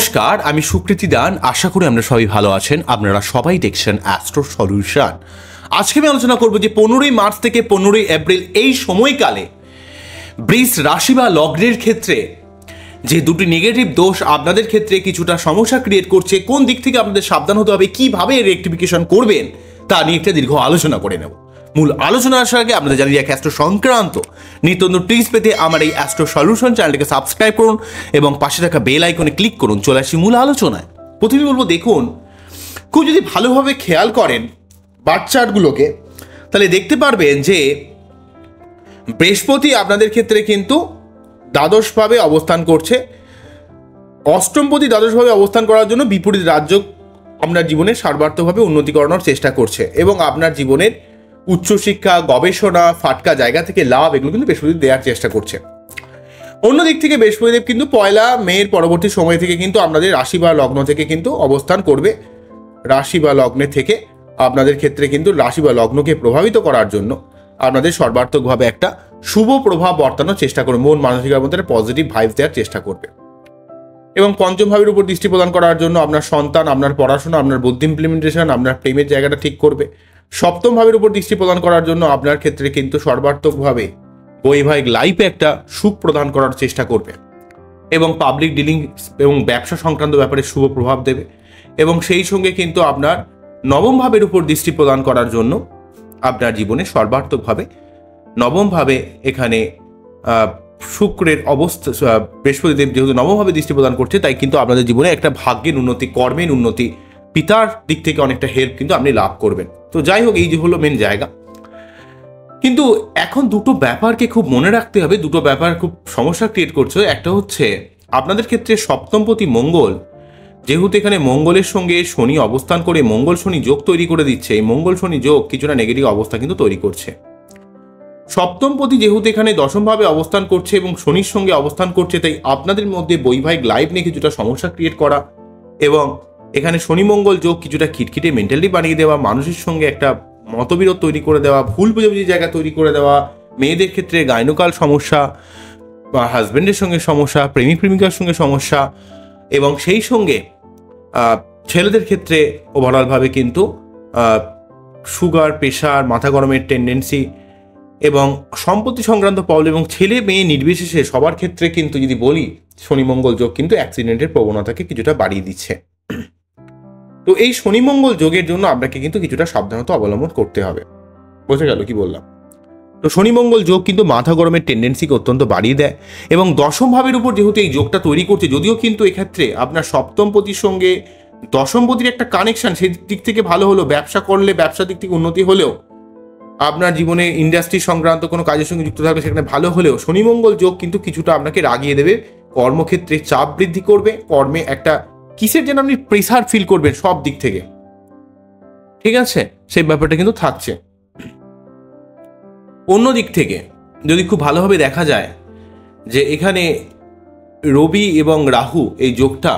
নমস্কার, আমি সুকৃতি দান। আশা করি আমরা সবাই ভালো আছেন। আপনারা সবাই দেখছেন অ্যাস্ট্রো সলিউশন। আজকে আমি আলোচনা করব যে 15ই মার্চ থেকে 15ই এপ্রিল এই সময়কালে বৃষ রাশি বা লগ্নের ক্ষেত্রে যে দুটি নেগেটিভ দোষ আপনাদের ক্ষেত্রে কিছুটা সমস্যা ক্রিয়েট করছে, কোন দিক থেকে আপনাদের সাবধান হতে হবে, কিভাবে রেকটিফিকেশন করবেন তা নিয়ে একটা দীর্ঘ আলোচনা করে নেব। মূল আলোচনা আসার আগে আপনাদের জানিয়ে রাখি, অ্যাস্ট্রো সংক্রান্ত নিত্য নতুন টিপস পেতে আমার এই অ্যাস্ট্রো সলিউশন চ্যানেলটিকে সাবস্ক্রাইব করুন এবং পাশে থাকা বেল আইকনে ক্লিক করুন। চলে আসি মূল আলোচনায়। প্রথমে বলবো, দেখুন, খুব যদি ভালোভাবে খেয়াল করেন বার্থ চার্টগুলোকে, তাহলে দেখতে পারবেন যে বৃহস্পতি আপনাদের ক্ষেত্রে কিন্তু দ্বাদশভাবে অবস্থান করছে। অষ্টমপতি দ্বাদশভাবে অবস্থান করার জন্য বিপরীত রাজ্য আপনার জীবনে সর্বার্থকভাবে উন্নতি করানোর চেষ্টা করছে এবং আপনার জীবনের উচ্চশিক্ষা, গবেষণা, ফাটকা জায়গা থেকে লাভ, এগুলো কিন্তু বৃহস্পতি দেওয়ার চেষ্টা করছে। অন্যদিক থেকে বৃহস্পতিদেব কিন্তু 1 মের পরবর্তী সময় থেকে কিন্তু আপনাদের রাশি বা লগ্ন থেকে কিন্তু অবস্থান করবে। রাশি বা লগ্নে থেকে আপনাদের ক্ষেত্রে কিন্তু রাশি বা লগ্নকে প্রভাবিত করার জন্য আপনাদের সর্বার্থকভাবে একটা শুভ প্রভাব বর্তানোর চেষ্টা করবে, মন মানসিকতার মধ্যে পজিটিভ ভাইব দেওয়ার চেষ্টা করবে এবং পঞ্চম ভাবের উপর দৃষ্টি প্রদান করার জন্য আপনার সন্তান, আপনার পড়াশোনা, আপনার বুদ্ধি ইমপ্লিমেন্টেশন, আপনার প্রেমের জায়গাটা ঠিক করবে। সপ্তম ভাবের উপর দৃষ্টি প্রদান করার জন্য আপনার ক্ষেত্রে কিন্তু সর্বার্থকভাবে বৈবাহিক লাইফে একটা সুখ প্রদান করার চেষ্টা করবে এবং পাবলিক ডিলিং এবং ব্যবসা সংক্রান্ত ব্যাপারে শুভ প্রভাব দেবে এবং সেই সঙ্গে কিন্তু আপনার নবম ভাবের উপর দৃষ্টি প্রদান করার জন্য আপনার জীবনে সর্বার্থকভাবে নবমভাবে এখানে শুক্রের অবস্থা, বৃহস্পতিদেব যেহেতু নবমভাবে দৃষ্টি প্রদান করছে, তাই কিন্তু আপনাদের জীবনে একটা ভাগ্যের উন্নতি, কর্মের উন্নতি, পিতার দিক থেকে অনেকটা হেল্প কিন্তু আপনি লাভ করবেন। তো যাই হোক, এই যে হলো মেন জায়গা। কিন্তু এখন দুটো ব্যাপারকে খুব মনে রাখতে হবে, দুটো ব্যাপার খুব সমস্যা ক্রিয়েট করছে। একটা হচ্ছে আপনাদের ক্ষেত্রে সপ্তমপতি মঙ্গল, যেহেতু এখানে মঙ্গলের সঙ্গে শনি অবস্থান করে মঙ্গল শনি যোগ তৈরি করে দিচ্ছে, এই মঙ্গল শনি যোগ কিছুটা নেগেটিভ অবস্থা কিন্তু তৈরি করছে। সপ্তমপতি যেহেতু এখানে দশমভাবে অবস্থান করছে এবং শনির সঙ্গে অবস্থান করছে, তাই আপনাদের মধ্যে বৈবাহিক লাইফ নিয়ে কিছুটা সমস্যা ক্রিয়েট করা এবং এখানে শনি মঙ্গল যোগ কিছুটা খিটখিটে মেন্টালি বানিয়ে দেওয়া, মানুষের সঙ্গে একটা মতবিরোধ তৈরি করে দেওয়া, ভুল বুঝাবুঝি জায়গা তৈরি করে দেওয়া, মেয়েদের ক্ষেত্রে গাইনোকাল সমস্যা বা হাজব্যান্ডের সঙ্গে সমস্যা, প্রেমিক প্রেমিকার সঙ্গে সমস্যা এবং সেই সঙ্গে ছেলেদের ক্ষেত্রে ওভারঅলভাবে কিন্তু সুগার, প্রেশার, মাথা গরমের টেন্ডেন্সি এবং সম্পত্তি সংক্রান্ত প্রবলেম এবং ছেলে মেয়ে নির্বিশেষে সবার ক্ষেত্রে কিন্তু যদি বলি, শনি মঙ্গল যোগ কিন্তু অ্যাক্সিডেন্টের প্রবণতাকে কিছুটা বাড়িয়ে দিচ্ছে। তো এই শনি মঙ্গল যোগের জন্য আপনাকে কিন্তু কিছুটা সাবধানতা অবলম্বন করতে হবে। বোঝা গেল কি বললাম? তো শনি মঙ্গল যোগ কিন্তু মাথা গরমের টেন্ডেন্সিকে অত্যন্ত বাড়িয়ে দেয় এবং দশম ভাবের উপর যেহেতু এই যোগটা তৈরি করছে, যদিও কিন্তু এক্ষেত্রে আপনার সপ্তমপতির সঙ্গে দশমপতির একটা কানেকশন, সেই দিক থেকে ভালো হলো, ব্যবসা করলে ব্যবসা দিক থেকে উন্নতি হলেও, আপনার জীবনে ইন্ডাস্ট্রি সংক্রান্ত কোনো কাজের সঙ্গে যুক্ত থাকলে সেখানে ভালো হলেও শনি মঙ্গল যোগ কিন্তু কিছুটা আপনাকে রাগিয়ে দেবে, কর্মক্ষেত্রে চাপ বৃদ্ধি করবে, কর্মে একটা কিসের যেন আপনি প্রেসার ফিল করবেন সব দিক থেকে, ঠিক আছে, সেই ব্যাপারটা কিন্তু থাকছে। অন্য দিক থেকে যদি খুব ভালোভাবে দেখা যায় যে এখানে রবি এবং রাহু এই যোগটা,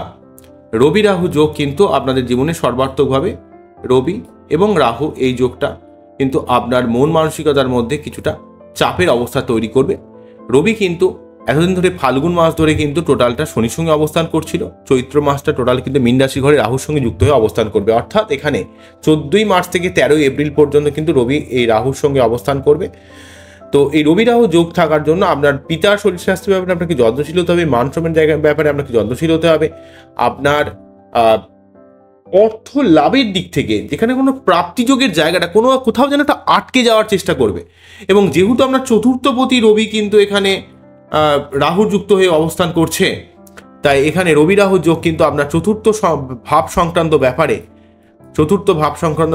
রবি রাহু যোগ কিন্তু আপনাদের জীবনে সর্বার্থকভাবে, রবি এবং রাহু এই যোগটা কিন্তু আপনার মন মানসিকতার মধ্যে কিছুটা চাপের অবস্থা তৈরি করবে। রবি কিন্তু এতদিন ধরে ফাল্গুন মাস ধরে কিন্তু টোটালটা শনির সঙ্গে অবস্থান করছিল, চৈত্র মাসটা টোটাল কিন্তু মীন রাশি ঘরে রাহুর সঙ্গে যুক্ত হয়ে অবস্থান করবে, অর্থাৎ এখানে 14ই মার্চ থেকে 13ই এপ্রিল পর্যন্ত কিন্তু রবি এই রাহুর সঙ্গে অবস্থান করবে। তো এই রবি রাহু যোগ থাকার জন্য আপনার পিতার শরীর স্বাস্থ্যের ব্যাপারে আপনাকে যত্নশীল হতে হবে, মান সম্মানের জায়গার ব্যাপারে আপনাকে যত্নশীল হতে হবে। আপনার অর্থ লাভের দিক থেকে যেখানে কোনো প্রাপ্তিযোগের জায়গাটা কোথাও যেন একটা আটকে যাওয়ার চেষ্টা করবে এবং যেহেতু আপনার চতুর্থপতি রবি কিন্তু এখানে রাহু যুক্ত হয়ে অবস্থান করছে, তাই এখানে রবি রাহু যোগ কিন্তু আপনার চতুর্থ ভাব সংক্রান্ত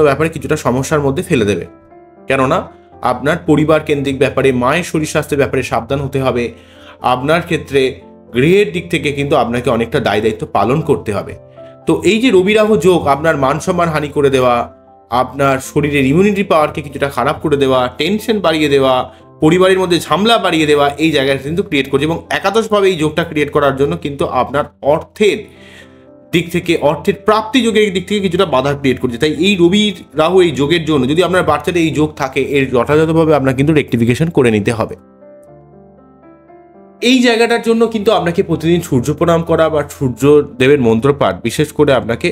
ব্যাপারে কিছুটা সমস্যার মধ্যে ফেলে দেবে। কেননা আপনার পরিবার কেন্দ্রিক ব্যাপারে, মায়ের শরীর স্বাস্থ্যের ব্যাপারে সাবধান হতে হবে। আপনার ক্ষেত্রে গৃহের দিক থেকে কিন্তু আপনাকে অনেকটা দায়িত্ব পালন করতে হবে। তো এই যে রবি রাহু যোগ আপনার মান সম্মান হানি করে দেওয়া, আপনার শরীরের ইমিউনিটি পাওয়ারকে কিছুটা খারাপ করে দেওয়া, টেনশন বাড়িয়ে দেওয়া, পরিবারের মধ্যে ঝামেলা বাড়িয়ে দেওয়া, এই জায়গাটা কিন্তু ক্রিয়েট করছে এবং একাদশভাবে এই যোগটা ক্রিয়েট করার জন্য কিন্তু আপনার অর্থের দিক থেকে, অর্থের প্রাপ্তি যোগের দিক থেকে কিছুটা বাধা ক্রিয়েট করছে। তাই এই রবি রাহু এই যোগের জন্য যদি আপনার বাচ্চাদের এই যোগ থাকে, এর যথাযথভাবে আপনার কিন্তু রেকটিফিকেশন করে নিতে হবে। এই জায়গাটার জন্য কিন্তু আপনাকে প্রতিদিন সূর্য প্রণাম করা বা সূর্যদেবের মন্ত্রপাঠ, বিশেষ করে আপনাকে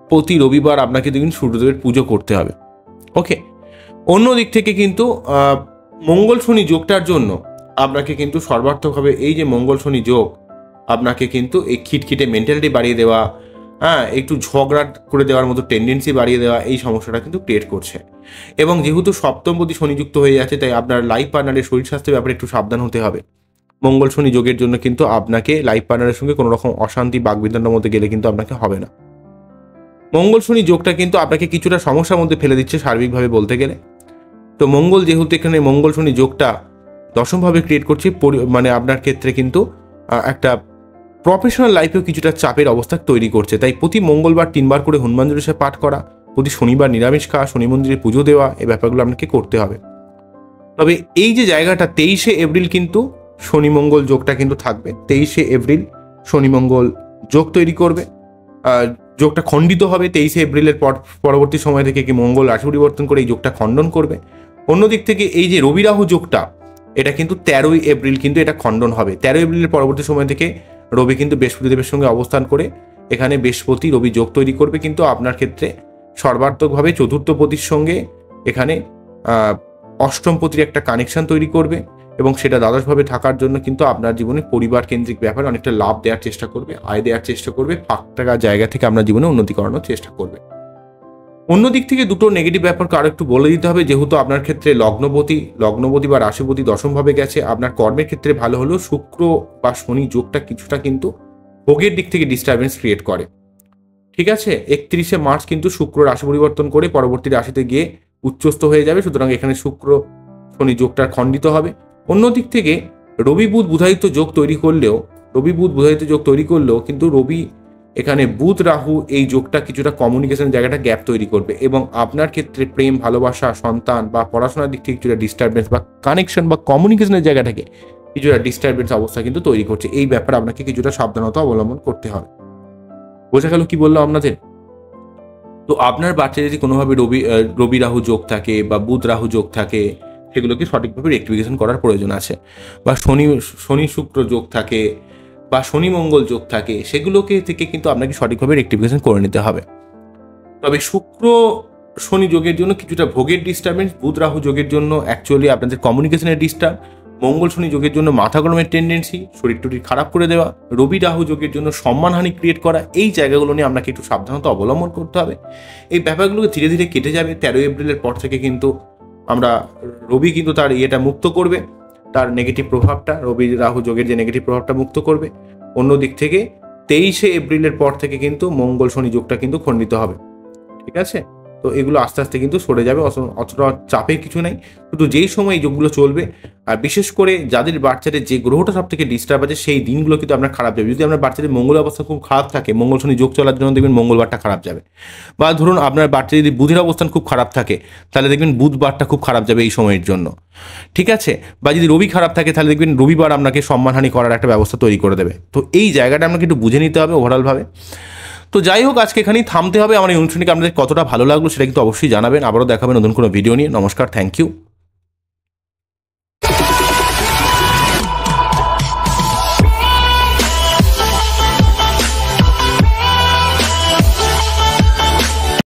প্রতি রবিবার আপনাকে দেখুন সূর্যদেবের পুজো করতে হবে। ওকে, অন্য দিক থেকে কিন্তু মঙ্গল শনি যোগটার জন্য আপনাকে কিন্তু সর্বার্থকভাবে এই যে মঙ্গল শনি যোগ আপনাকে কিন্তু এই খিটখিটে মেন্টালিটি বাড়িয়ে দেওয়া, একটু ঝগড়া করে দেওয়ার মতো টেন্ডেন্সি বাড়িয়ে দেওয়া, এই সমস্যাটা কিন্তু ক্রিয়েট করছে। এবং যেহেতু সপ্তমপতি শনিযুক্ত হয়ে যাচ্ছে, তাই আপনার লাইফ পার্টনারের শরীর স্বাস্থ্যের ব্যাপারে একটু সাবধান হতে হবে। মঙ্গল শনি যোগের জন্য কিন্তু আপনাকে লাইফ পার্টনারের সঙ্গে কোনো রকম অশান্তি বাকবিতণ্ডার মধ্যে গেলে কিন্তু আপনাকে হবে না। মঙ্গল শনি যোগটা কিন্তু আপনাকে কিছুটা সমস্যার মধ্যে ফেলে দিচ্ছে সার্বিকভাবে বলতে গেলে। তো মঙ্গল যেহেতু এখানে মঙ্গল শনি যোগটা দশমভাবে ক্রিয়েট করছে, মানে আপনার ক্ষেত্রে কিন্তু একটা প্রফেশনাল লাইফেও কিছুটা চাপের অবস্থা তৈরি করছে। তাই প্রতি মঙ্গলবার 3 বার করে হনুমান চল্লিশা পাঠ করা, প্রতি শনিবার নিরামিষ খাওয়া, শনি মন্দিরে পুজো দেওয়া, এই ব্যাপারগুলো আপনাকে করতে হবে। তবে এই যে জায়গাটা 23শে এপ্রিল কিন্তু শনি মঙ্গল যোগটা কিন্তু থাকবে। 23শে এপ্রিল শনি মঙ্গল যোগ তৈরি করবে, যোগটা খণ্ডিত হবে 23শে এপ্রিলের পরবর্তী সময় থেকে কি মঙ্গল রাশি পরিবর্তন করে এই যোগটা খণ্ডন করবে। অন্যদিক থেকে এই যে রবি রাহু যোগটা, এটা কিন্তু 13ই এপ্রিল কিন্তু এটা খণ্ডন হবে। 13 এপ্রিলের পরবর্তী সময় থেকে রবি কিন্তু বৃহস্পতিদেবের সঙ্গে অবস্থান করে এখানে বৃহস্পতি রবি যোগ তৈরি করবে, কিন্তু আপনার ক্ষেত্রে সর্বার্থকভাবে চতুর্থপতির সঙ্গে এখানে অষ্টমপতির একটা কানেকশন তৈরি করবে, এবং সেটা দ্বাদশভাবে থাকার জন্য কিন্তু আপনার জীবনে পরিবার কেন্দ্রিক ব্যাপারে অনেকটা লাভ দেওয়ার চেষ্টা করবে, আয় দেওয়ার চেষ্টা করবে, ফাঁক থাকা জায়গা থেকে আপনার জীবনে উন্নতি করানোর চেষ্টা করবে। অন্যদিক থেকে দুটো নেগেটিভ ব্যাপারকে আরো একটু বলে দিতে হবে। যেহেতু আপনার ক্ষেত্রে লগ্নপতি বা রাশিপতি দশমভাবে গেছে, আপনার কর্মের ক্ষেত্রে ভালো হলেও শুক্র বা শনি যোগটা কিছুটা কিন্তু ভোগের দিক থেকে ডিস্টারবেন্স ক্রিয়েট করে। ঠিক আছে, 31শে মার্চ কিন্তু শুক্র রাশি পরিবর্তন করে পরবর্তী রাশিতে গিয়ে উচ্চস্থ হয়ে যাবে, সুতরাং এখানে শুক্র শনি যোগটা খণ্ডিত হবে। অন্যদিক থেকে রবি বুধ বুধায়িত্ব যোগ তৈরি করলেও কিন্তু রবি এখানে বুধ রাহু এই যোগটা কিছুটা কমিউনিকেশন জায়গাটা গ্যাপ তৈরি করবে, এবং আপনার ক্ষেত্রে প্রেম, ভালোবাসা, সন্তান বা পড়াশোনার দিক থেকে কিছুটা ডিস্টারবেন্স বা কানেকশন বা কমিউনিকেশনের জায়গাটাকে কিছুটা ডিস্টারবেন্স অবস্থা কিন্তু তৈরি করছে। এই ব্যাপারে আপনাকে কিছুটা সাবধানতা অবলম্বন করতে হবে। বোঝা গেল কি বললাম আপনাদের? তো আপনার বাচ্চার যদি কোনোভাবে রবি রাহু যোগ থাকে বা বুধ রাহু যোগ থাকে, সেগুলোকে সঠিকভাবে রেক্টিফিকেশন করার প্রয়োজন আছে। বা শনি শুক্র যোগ থাকে বা শনি মঙ্গল যোগ থাকে, সেগুলোকে থেকে কিন্তু আপনাকে সঠিকভাবে রেক্টিফিকেশন করে নিতে হবে। তবে শুক্র শনি যোগের জন্য কিছুটা ভোগের ডিস্টারবেন্স, বুধ রাহু যোগের জন্য অ্যাকচুয়ালি আপনাদের কমিউনিকেশনের ডিস্টার্ব, মঙ্গল শনি যোগের জন্য মাথা গরমের টেন্ডেন্সি, শরীর টরীর খারাপ করে দেওয়া, রবি রাহু যোগের জন্য সম্মানহানি ক্রিয়েট করা, এই জায়গাগুলো নিয়ে আপনাকে একটু সাবধানতা অবলম্বন করতে হবে। এই ব্যাপারগুলোকে ধীরে ধীরে কেটে যাবে। 13 এপ্রিলের পর থেকে কিন্তু রবি কিন্তু তার ইয়েটা মুক্ত করবে, তার নেগেটিভ প্রভাবটা, রবি রাহু যোগের যে নেগেটিভ প্রভাবটা মুক্ত করবে। অন্য দিক থেকে 23শে এপ্রিলের পর থেকে কিন্তু মঙ্গল শনি যোগটা কিন্তু খণ্ডিত হবে। ঠিক আছে, তো এগুলো আস্তে আস্তে কিন্তু সরে যাবে, অতটা চাপের কিছু নাই। শুধু যেই সময় এই যোগগুলো চলবে, আর বিশেষ করে যাদের বাচ্চাদের যে গ্রহটা সব থেকে ডিস্টার্ব আছে, সেই দিনগুলো কিন্তু আপনার খারাপ যাবে। যদি আপনার বাচ্চাদের মঙ্গল অবস্থা খুব খারাপ থাকে, মঙ্গল শনি যোগ চলার জন্য দেখবেন মঙ্গলবারটা খারাপ যাবে। বা ধরুন আপনার বাচ্চা যদি বুধের অবস্থান খুব খারাপ থাকে, তাহলে দেখবেন বুধবারটা খুব খারাপ যাবে এই সময়ের জন্য। ঠিক আছে, বা যদি রবি খারাপ থাকে, তাহলে দেখবেন রবিবার আপনাকে সম্মানহানি করার একটা ব্যবস্থা তৈরি করে দেবে। তো এই জায়গাটা আপনাকে একটু বুঝে নিতে হবে ওভারঅলভাবে। তো যাই হোক, আজকে এখানেই থামতে হবে। আমার এই অনুষ্ঠানটিকে আপনাদের কতটা ভালো লাগলো সেটা কিন্তু অবশ্যই জানাবেন। আবারও দেখাবেন নতুন কোনো ভিডিও নিয়ে। নমস্কার, থ্যাংক ইউ।